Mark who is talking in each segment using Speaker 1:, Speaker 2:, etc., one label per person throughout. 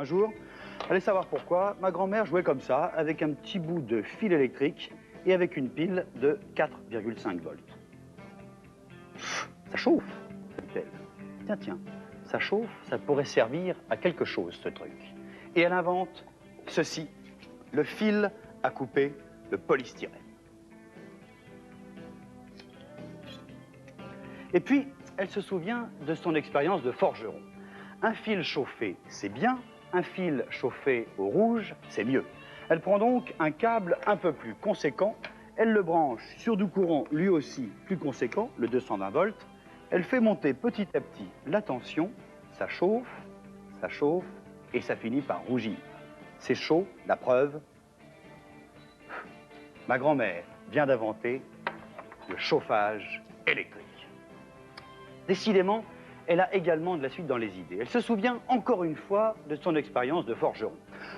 Speaker 1: Un jour, allez savoir pourquoi, ma grand-mère jouait comme ça, avec un petit bout de fil électrique et avec une pile de 4,5 volts. Ça chauffe, dit-elle. Tiens, ça chauffe, ça pourrait servir à quelque chose, ce truc. Et elle invente ceci, le fil à couper de polystyrène. Et puis, elle se souvient de son expérience de forgeron. Un fil chauffé, c'est bien. Un fil chauffé au rouge, c'est mieux. Elle prend donc un câble un peu plus conséquent. Elle le branche sur du courant lui aussi plus conséquent, le 220 volts. Elle fait monter petit à petit la tension. Ça chauffe, et ça finit par rougir. C'est chaud, la preuve. Ma grand-mère vient d'inventer le chauffage électrique. Décidément, elle a également de la suite dans les idées. Elle se souvient encore une fois de son expérience de forgeron.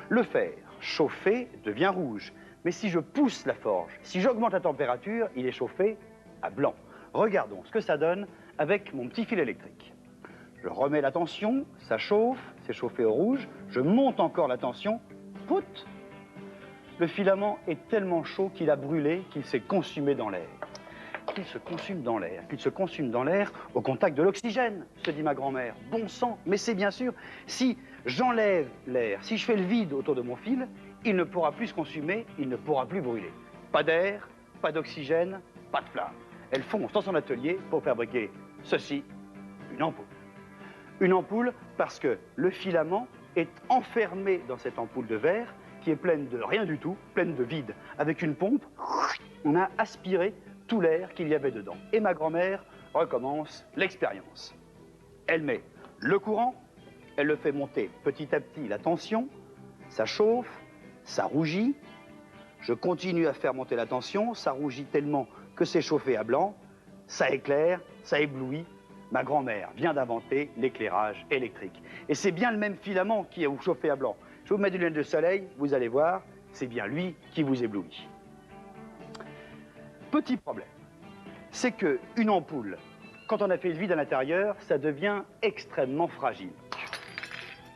Speaker 1: Le fer chauffé devient rouge, mais si je pousse la forge, si j'augmente la température, il est chauffé à blanc. Regardons ce que ça donne avec mon petit fil électrique. Je remets la tension, ça chauffe, c'est chauffé au rouge, je monte encore la tension, pout! Le filament est tellement chaud qu'il a brûlé, qu'il s'est consumé dans l'air. Qu'il se consume dans l'air au contact de l'oxygène, se dit ma grand-mère. Bon sang, mais c'est bien sûr, si j'enlève l'air, si je fais le vide autour de mon fil, il ne pourra plus se consumer, il ne pourra plus brûler. Pas d'air, pas d'oxygène, pas de flamme. Elle fonce dans son atelier pour fabriquer ceci, une ampoule. Une ampoule parce que le filament est enfermé dans cette ampoule de verre qui est pleine de rien du tout, pleine de vide. Avec une pompe, on a aspiré tout l'air qu'il y avait dedans. Et ma grand-mère recommence l'expérience. Elle met le courant, elle le fait monter petit à petit la tension, ça chauffe, ça rougit. Je continue à faire monter la tension, ça rougit tellement que c'est chauffé à blanc, ça éclaire, ça éblouit. Ma grand-mère vient d'inventer l'éclairage électrique. Et c'est bien le même filament qui est chauffé à blanc. Je vais vous mettre une lunettes de soleil, vous allez voir, c'est bien lui qui vous éblouit. Petit problème, c'est qu'une ampoule, quand on a fait le vide à l'intérieur, ça devient extrêmement fragile.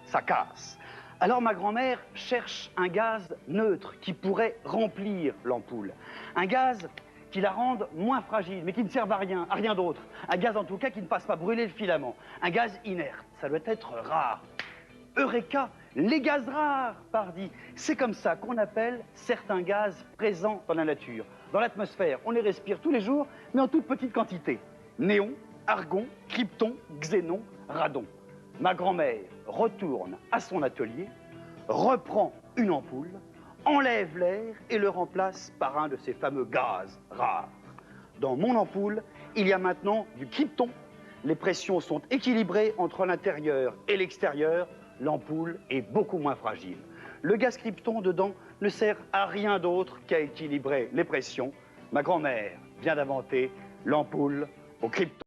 Speaker 1: Ça casse. Alors ma grand-mère cherche un gaz neutre qui pourrait remplir l'ampoule. Un gaz qui la rende moins fragile, mais qui ne serve à rien d'autre. Un gaz en tout cas qui ne fasse pas brûler le filament. Un gaz inerte, ça doit être rare. Eureka, les gaz rares, pardi. C'est comme ça qu'on appelle certains gaz présents dans la nature. Dans l'atmosphère, on les respire tous les jours, mais en toute petite quantité. Néon, argon, krypton, xénon, radon. Ma grand-mère retourne à son atelier, reprend une ampoule, enlève l'air et le remplace par un de ces fameux gaz rares. Dans mon ampoule, il y a maintenant du krypton. Les pressions sont équilibrées entre l'intérieur et l'extérieur. L'ampoule est beaucoup moins fragile. Le gaz krypton dedans ne sert à rien d'autre qu'à équilibrer les pressions. Ma grand-mère vient d'inventer l'ampoule au krypton.